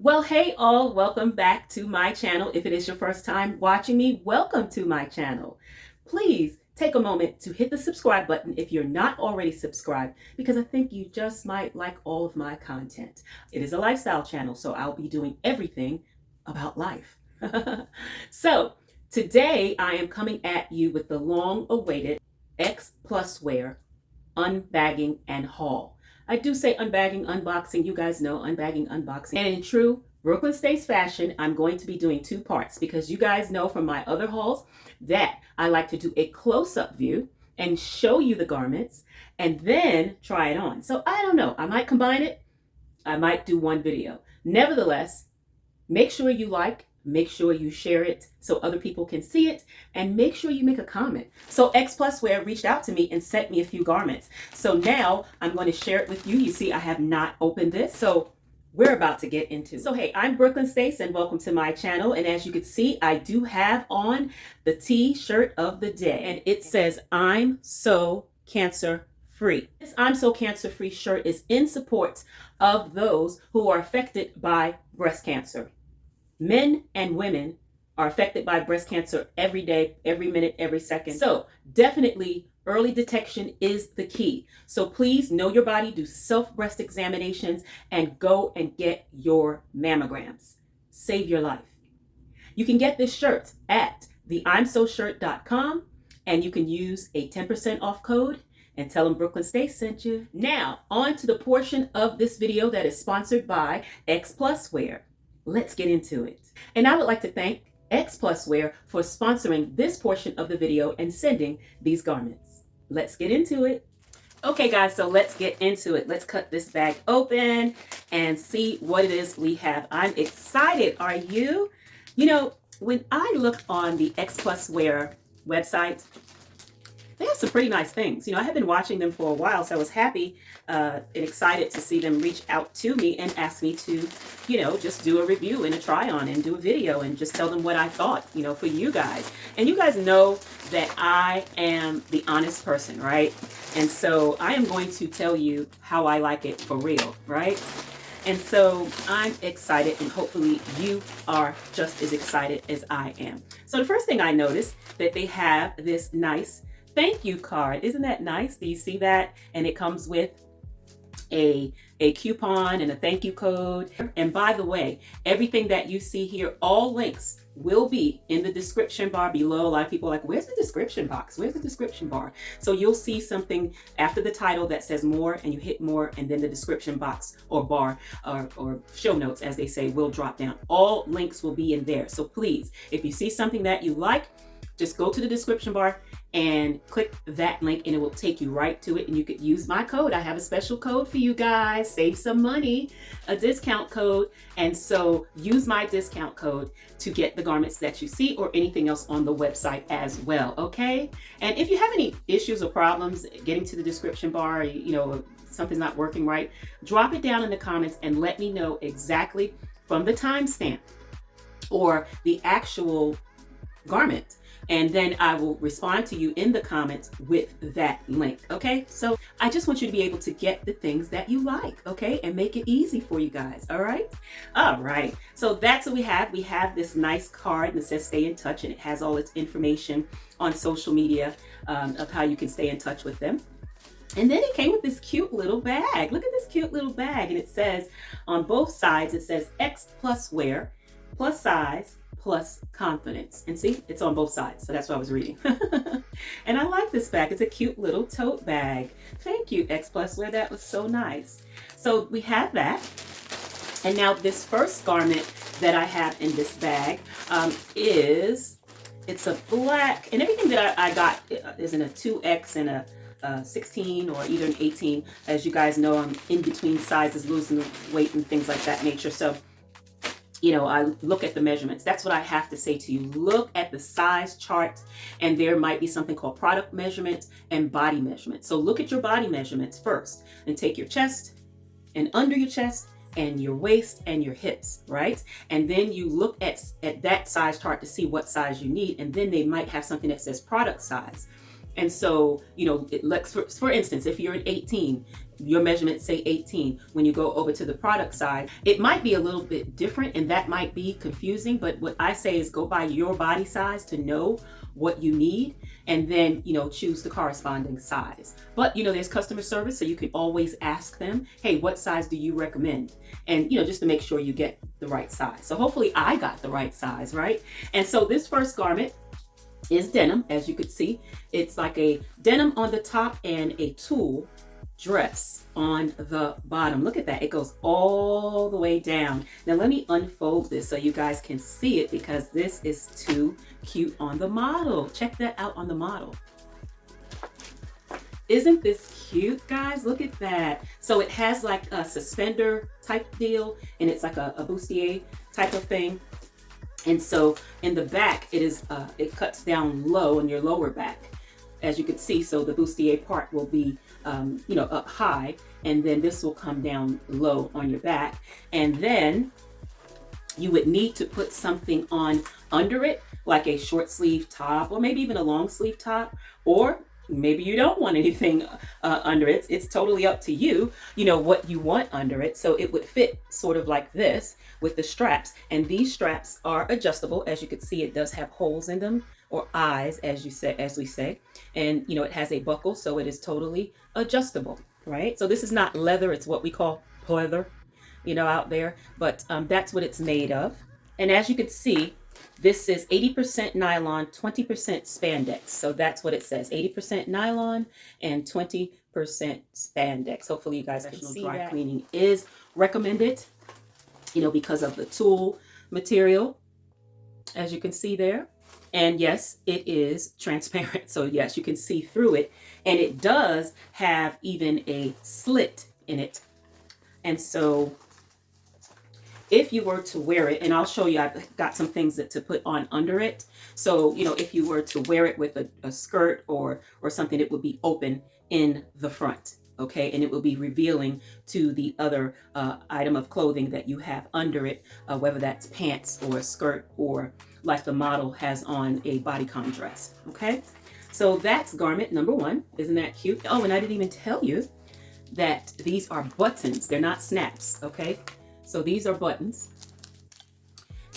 Well, hey all, welcome back to my channel. If it is your first time watching me, welcome to my channel. Please take a moment to hit the subscribe button if you're not already subscribed, because I think you just might like all of my content. It is a lifestyle channel, so I'll be doing everything about life. So today I am coming at you with the long-awaited Xpluswear unbagging and haul. I do say unbagging, unboxing. You guys know unbagging, unboxing. And in true Brooklyn States fashion, I'm going to be doing two parts because you guys know from my other hauls that I like to do a close-up view and show you the garments and then try it on. So I don't know. I might combine it. I might do one video. Nevertheless, make sure you like, make sure you share it so other people can see it, and make sure you make a comment. So Xpluswear reached out to me and sent me a few garments. So now I'm going to share it with you. You see, I have not opened this, so we're about to get into it. So hey, I'm Brooklyn Stace and welcome to my channel. And as you can see, I do have on the t-shirt of the day, and it says, "I'm so cancer free." This "I'm so cancer free" shirt is in support of those who are affected by breast cancer. Men and women are affected by breast cancer every day, every minute, every second. So definitely early detection is the key. So please know your body, do self-breast examinations, and go and get your mammograms. Save your life. You can get this shirt at theimsoshirt.com, and you can use a 10% off code and tell them Brooklyn Stace sent you. Now, on to the portion of this video that is sponsored by Xpluswear. Let's get into it. And I would like to thank Xpluswear for sponsoring this portion of the video and sending these garments. Let's get into it. Okay guys, so let's get into it. Let's cut this bag open and see what it is we have. I'm excited. Are you? You know, when I look on the Xpluswear website, they have some pretty nice things. You know, I have been watching them for a while, so I was happy and excited to see them reach out to me and ask me to, you know, just do a review and a try on and do a video and just tell them what I thought, you know, for you guys. And you guys know that I am the honest person, right? And so I am going to tell you how I like it for real, right? And so I'm excited, and hopefully you are just as excited as I am. So the first thing I noticed that they have this nice thank you card. Isn't that nice? Do you see that? And it comes with a coupon and a thank you code. And by the way, everything that you see here, all links will be in the description bar below. A lot of people are like, where's the description box? Where's the description bar? So you'll see something after the title that says more, and you hit more, and then the description box or bar or show notes, as they say, will drop down. All links will be in there. So please, if you see something that you like, just go to the description bar and click that link, and it will take you right to it. And you could use my code. I have a special code for you guys. Save some money, a discount code. And so use my discount code to get the garments that you see or anything else on the website as well. Okay. And if you have any issues or problems getting to the description bar, you know, something's not working right, drop it down in the comments and let me know exactly from the timestamp or the actual garment. And then I will respond to you in the comments with that link. Okay, so I just want you to be able to get the things that you like, okay, and make it easy for you guys. All right, so that's what we have. We have this nice card that says stay in touch, and it has all its information on social media of how you can stay in touch with them. And then it came with this cute little bag. Look at this cute little bag, and it says on both sides, it says Xpluswear, plus size, plus confidence. And see, it's on both sides. So that's what I was reading. And I like this bag. It's a cute little tote bag. Thank you, Xpluswear. That was so nice. So we have that. And now this first garment that I have in this bag it's a black, and everything that I got is in a 2X and a 16 or either an 18. As you guys know, I'm in between sizes, losing weight and things like that nature. So you know, I look at the measurements. That's what I have to say to you. Look at the size chart, and there might be something called product measurements and body measurements. So look at your body measurements first and take your chest and under your chest and your waist and your hips, right? And then you look at that size chart to see what size you need. And then they might have something that says product size. And so, you know, it looks for instance, if you're an 18, your measurement say 18. When you go over to the product side, it might be a little bit different, and that might be confusing, but what I say is go by your body size to know what you need, and then, you know, choose the corresponding size. But, you know, there's customer service, so you can always ask them, hey, what size do you recommend? And, you know, just to make sure you get the right size. So hopefully I got the right size, right? And so this first garment is denim. As you could see, it's like a denim on the top and a tulle dress on the bottom. Look at that, it goes all the way down. Now let me unfold this so you guys can see it, because this is too cute on the model. Check that out on the model. Isn't this cute, guys? Look at that. So it has like a suspender type deal, and it's like a bustier type of thing. And so in the back, it cuts down low in your lower back, as you can see. So the bustier part will be, you know, up high, and then this will come down low on your back. And then you would need to put something on under it, like a short sleeve top, or maybe even a long sleeve top, or maybe you don't want anything under it. It's totally up to you, you know, what you want under it. So it would fit sort of like this with the straps. And these straps are adjustable. As you can see, it does have holes in them, or eyes, as we say. And, you know, it has a buckle, so it is totally adjustable, right? So this is not leather. It's what we call pleather, you know, out there. But that's what it's made of. And as you can see, this is 80% nylon, 20% spandex. So that's what it says, 80% nylon and 20% spandex. Hopefully you guys can see that. Dry cleaning is recommended, you know, because of the tulle material, as you can see there. And yes, it is transparent. So yes, you can see through it. And it does have even a slit in it. And so if you were to wear it, and I'll show you, I've got some things to put on under it. So, you know, if you were to wear it with a skirt or something, it would be open in the front, okay? And it will be revealing to the other item of clothing that you have under it, whether that's pants or a skirt, or like the model has on a bodycon dress, okay? So that's garment number one. Isn't that cute? Oh, and I didn't even tell you that these are buttons. They're not snaps, okay? So these are buttons,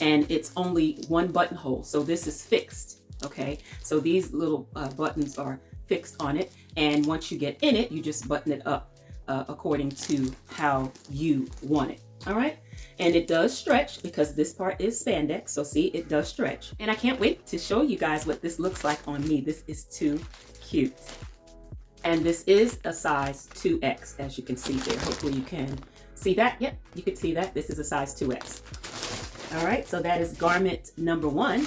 and it's only one buttonhole. So this is fixed, okay? So these little buttons are fixed on it, and once you get in it, you just button it up according to how you want it, all right? And it does stretch, because this part is spandex, so see, it does stretch. And I can't wait to show you guys what this looks like on me. This is too cute. And this is a size 2X, as you can see there. Hopefully you can see that. Yep, you can see that. This is a size 2X. All right, so that is garment number one.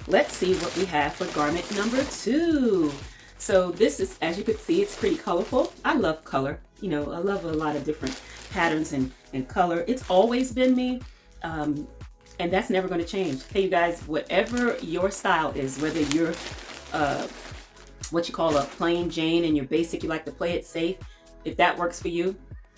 Let's see what we have for garment number two. So this is, as you can see, it's pretty colorful. I love color. You know, I love a lot of different patterns and color. It's always been me, and that's never going to change. Hey, you guys, whatever your style is, whether you're what you call a plain Jane and you're basic, you like to play it safe, if that works for you,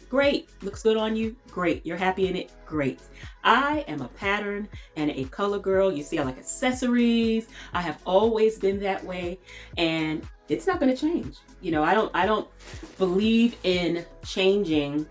great. Looks good on you, great. You're happy in it, great. I am a pattern and a color girl. You see, I like accessories. I have always been that way, and it's not going to change. You know, I don't believe in changing.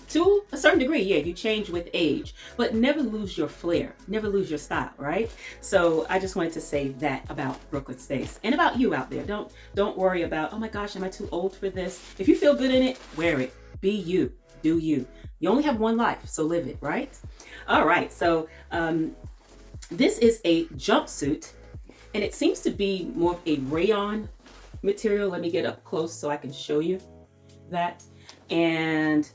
To a certain degree, yeah, you change with age, but never lose your flair, never lose your style, right? So I just wanted to say that about Brooklyn Stace, and about you out there. Don't worry about, oh my gosh, am I too old for this? If you feel good in it, wear it. Be you, do you. You only have one life, so live it, right? All right, so this is a jumpsuit, and it seems to be more of a rayon material. Let me get up close so I can show you that. And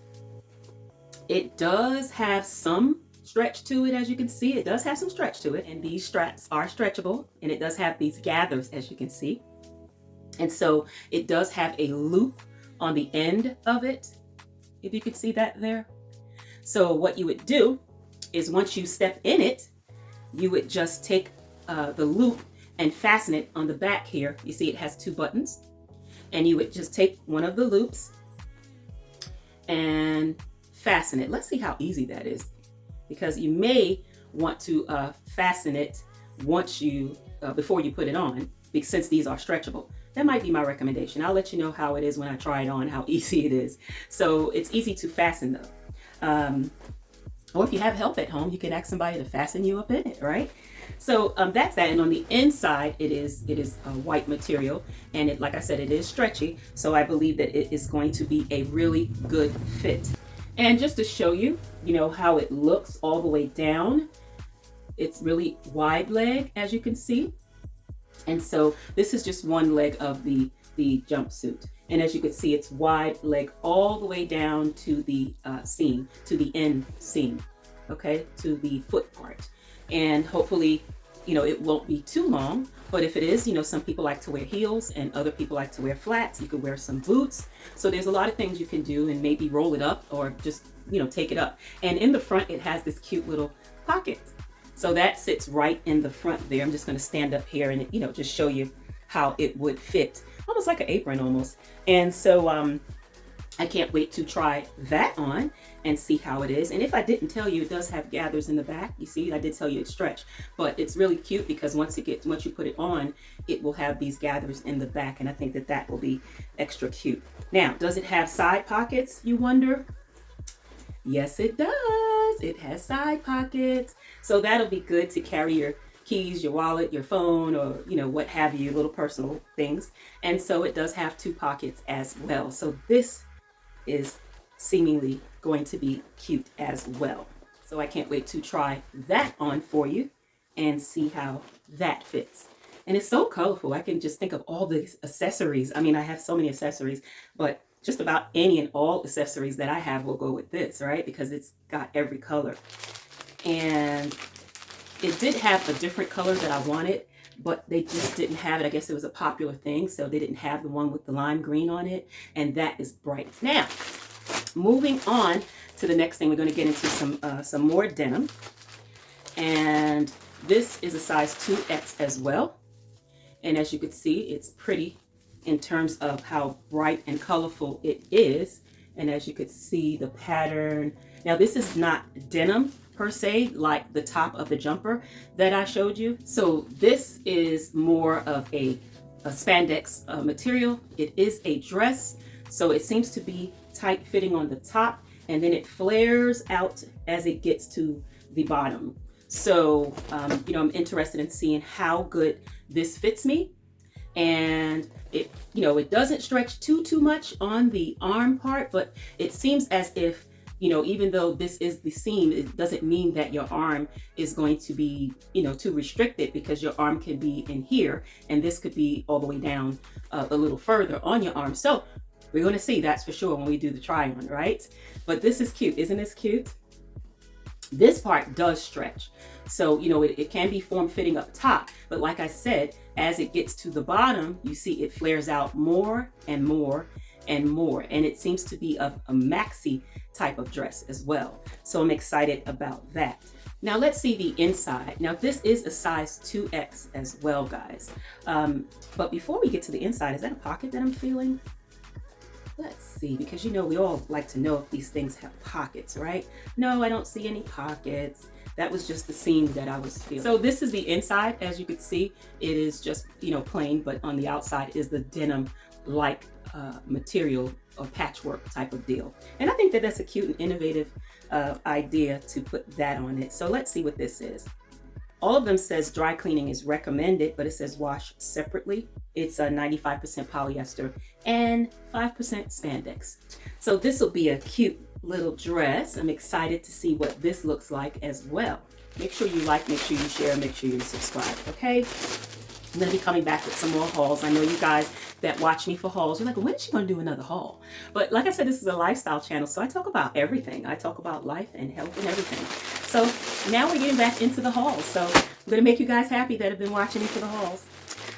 it does have some stretch to it, as you can see. It does have some stretch to it, and these straps are stretchable, and it does have these gathers, as you can see. And so it does have a loop on the end of it, if you can see that there. So what you would do is, once you step in it, you would just take the loop and fasten it on the back here. You see it has two buttons, and you would just take one of the loops and fasten it. Let's see how easy that is, because you may want to fasten it once you before you put it on, since these are stretchable. that might be my recommendation. I'll let you know how it is when I try it on, how easy it is. So it's easy to fasten though. Or if you have help at home, you can ask somebody to fasten you up in it, right? So that's that. And on the inside, it is a white material, and it, like I said, it is stretchy. So I believe that it is going to be a really good fit. And just to show you, how it looks all the way down, it's really wide leg, as you can see. And so this is just one leg of the jumpsuit. And as you can see, it's wide leg all the way down to the seam, to the end seam, okay, to the foot part. And hopefully, it won't be too long, but if it is, some people like to wear heels and other people like to wear flats. You could wear some boots. So there's a lot of things you can do, and maybe roll it up or just, take it up. And in the front, it has this cute little pocket. So that sits right in the front there. I'm just going to stand up here and, just show you how it would fit, almost like an apron almost. And so I can't wait to try that on and see how it is. And if I didn't tell you, it does have gathers in the back. You see, I did tell you it's stretch, but it's really cute because once you put it on, it will have these gathers in the back. And I think that will be extra cute. Now, does it have side pockets, you wonder? Yes, it does. It has side pockets. So that'll be good to carry your keys, your wallet, your phone, or what have you, little personal things. And so it does have 2 pockets as well. So this is seemingly going to be cute as well. So I can't wait to try that on for you and see how that fits. And it's so colorful. I can just think of all these accessories. I mean, I have so many accessories, but just about any and all accessories that I have will go with this, right? Because it's got every color. And it did have a different color that I wanted, but they just didn't have it. I guess it was a popular thing, so they didn't have the one with the lime green on it, and that is bright. Now, moving on to the next thing, we're going to get into some more denim, and this is a size 2X as well. And as you can see, it's pretty in terms of how bright and colorful it is. And as you could see, the pattern. Now, this is not denim per se, like the top of the jumper that I showed you. So this is more of a spandex material. It is a dress, so it seems to be tight fitting on the top, and then it flares out as it gets to the bottom. So I'm interested in seeing how good this fits me. And it it doesn't stretch too much on the arm part, but it seems as if even though this is the seam, it doesn't mean that your arm is going to be, too restricted, because your arm can be in here, and this could be all the way down a little further on your arm. So we're going to see, that's for sure, when we do the try on, right? But this is cute. Isn't this cute? This part does stretch. So, it can be form fitting up top, but like I said, as it gets to the bottom, you see it flares out more and more and more. And it seems to be a maxi type of dress as well. So I'm excited about that. Now let's see the inside. Now this is a size 2X as well, guys. But before we get to the inside, is that a pocket that I'm feeling? Let's see, because we all like to know if these things have pockets, right? No, I don't see any pockets. That was just the seam that I was feeling. So this is the inside. As you can see, it is just, plain, but on the outside is the denim-like material or patchwork type of deal. And I think that that's a cute and innovative idea to put that on it. So let's see what this is. All of them says dry cleaning is recommended, but it says wash separately. It's a 95% polyester and 5% spandex. So this will be a cute little dress. I'm excited to see what this looks like as well. Make sure you like, make sure you share, make sure you subscribe, okay? I'm going to be coming back with some more hauls. I know you guys that watch me for hauls, you're like, when is she going to do another haul? But like I said, this is a lifestyle channel, so I talk about everything. I talk about life and health and everything. So now we're getting back into the hauls. So I'm going to make you guys happy that have been watching me for the hauls.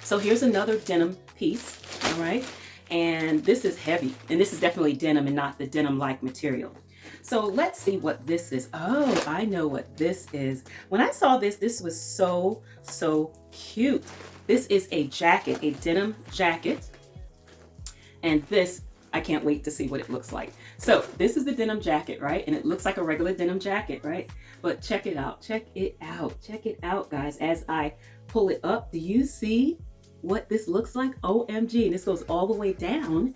So here's another denim piece, all right? And this is heavy, and this is definitely denim and not the denim-like material. So let's see what this is. Oh, I know what this is. When I saw this, this was so cute. This is a jacket, a denim jacket. And this, I can't wait to see what it looks like. So this is the denim jacket, right? And it looks like a regular denim jacket, right? But check it out, check it out, check it out, guys. As I pull it up, do you see what this looks like? OMG. And this goes all the way down.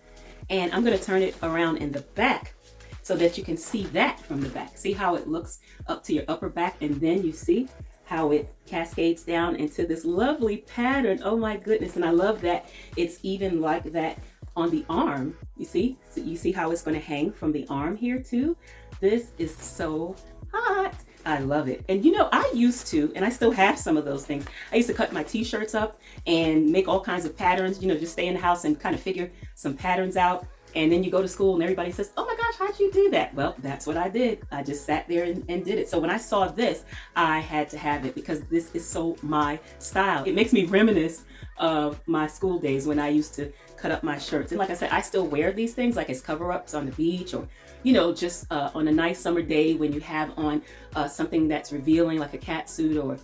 And I'm going to turn it around in the back so that you can see that from the back. See how it looks up to your upper back, and then you see how it cascades down into this lovely pattern. Oh my goodness. And I love that it's even like that on the arm. You see? So you see how it's going to hang from the arm here too? This is so hot. I love it. And you know, I used to, and I still have some of those things. I used to cut my t-shirts up and make all kinds of patterns, you know, just stay in the house and kind of figure some patterns out. And then you go to school and everybody says, oh my gosh, how'd you do that? Well, that's what I did. I just sat there and did it. So when I saw this, I had to have it because this is so my style. It makes me reminisce of my school days when I used to cut up my shirts. And like I said, I still wear these things like as cover-ups on the beach, or, you know, just on a nice summer day when you have on something that's revealing like a cat suit or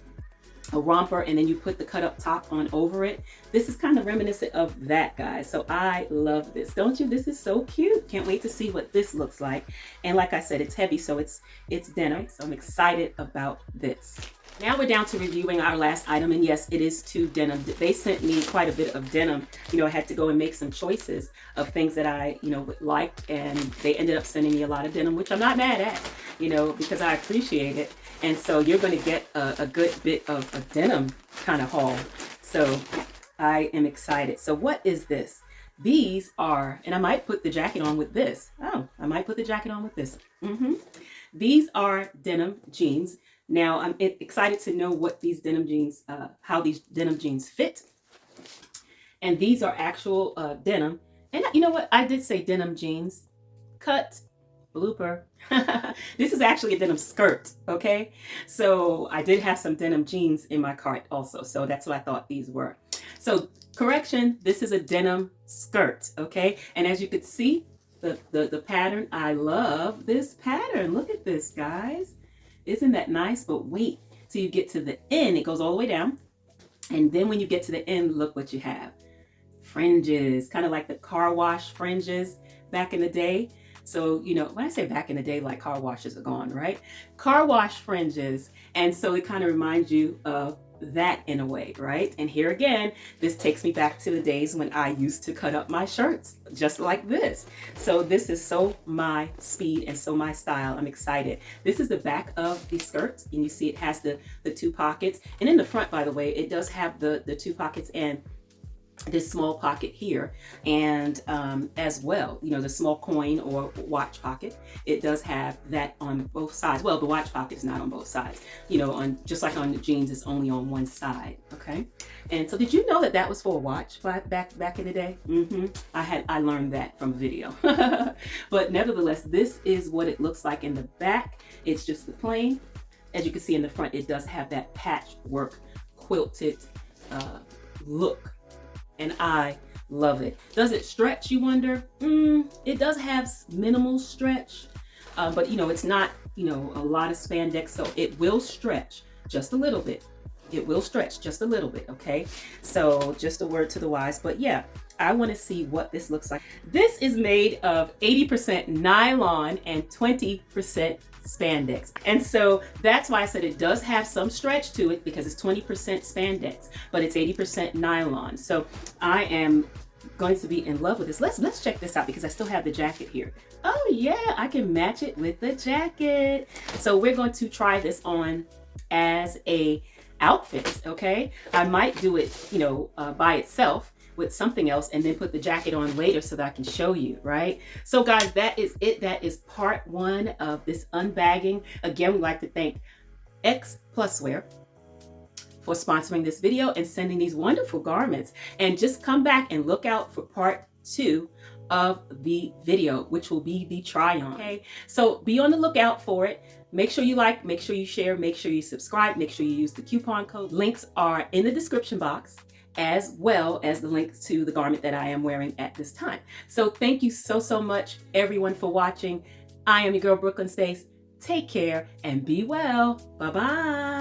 a romper, and then you put the cut up top on over it. This is kind of reminiscent of that, guys. So I love this, don't you? This is so cute. Can't wait to see what this looks like. And like I said, it's heavy, so it's denim. So I'm excited about this. Now we're down to reviewing our last item, and yes, it is to denim. They sent me quite a bit of denim. You know, I had to go and make some choices of things that I, you know, would like, and they ended up sending me a lot of denim, which I'm not mad at, you know, because I appreciate it. And so you're going to get a good bit of a denim kind of haul. So I am excited. So what is this? These are, and I might put the jacket on with this. Oh, I might put the jacket on with this. These are denim jeans. Now I'm excited to know what these denim jeans, how these denim jeans fit. And these are actual denim. And you know what? I did say denim jeans. Cut. Blooper. This is actually a denim skirt, okay? So I did have some denim jeans in my cart also. So that's what I thought these were. So correction, this is a denim skirt, okay? And as you could see, the pattern, I love this pattern. Look at this, guys. Isn't that nice? But wait till you get to the end. It goes all the way down. And then when you get to the end, look what you have. Fringes, kind of like the car wash fringes back in the day. So, you know, when I say back in the day, like car washes are gone, right? Car wash fringes. And so it kind of reminds you of that in a way, right? And here again, this takes me back to the days when I used to cut up my shirts just like this. So this is so my speed and so my style. I'm excited. This is the back of the skirt, and you see it has the two pockets. And in the front, by the way, it does have the two pockets and this small pocket here, and as well, you know, the small coin or watch pocket. It does have that on both sides. Well, the watch pocket is not on both sides, you know, on just like on the jeans, it's only on one side. Okay. And so did you know that that was for a watch back in the day? I learned that from a video. But nevertheless, this is what it looks like in the back. It's just the plain. As you can see in the front, it does have that patchwork quilted look. And I love it. Does it stretch, you wonder? It does have minimal stretch, but you know, it's not, you know, a lot of spandex, so it will stretch just a little bit. It will stretch just a little bit, okay? So just a word to the wise, but yeah, I want to see what this looks like. This is made of 80% nylon and 20% spandex. And so that's why I said it does have some stretch to it, because it's 20% spandex, but it's 80% nylon. So I am going to be in love with this. Let's check this out, because I still have the jacket here. Oh yeah, I can match it with the jacket. So we're going to try this on as a outfit, okay? I might do it, you know, by itself with something else, and then put the jacket on later so that I can show you, right? So guys, that is it. That is part one of this unbagging. Again, we'd like to thank Xpluswear for sponsoring this video and sending these wonderful garments. And just come back and look out for part two of the video, which will be the try on. Okay, so be on the lookout for it. Make sure you like, make sure you share, make sure you subscribe, make sure you use the coupon code. Links are in the description box, as well as the link to the garment that I am wearing at this time. So thank you so much, everyone, for watching. I am your girl, Brooklyn Stace. Take care and be well. Bye-bye.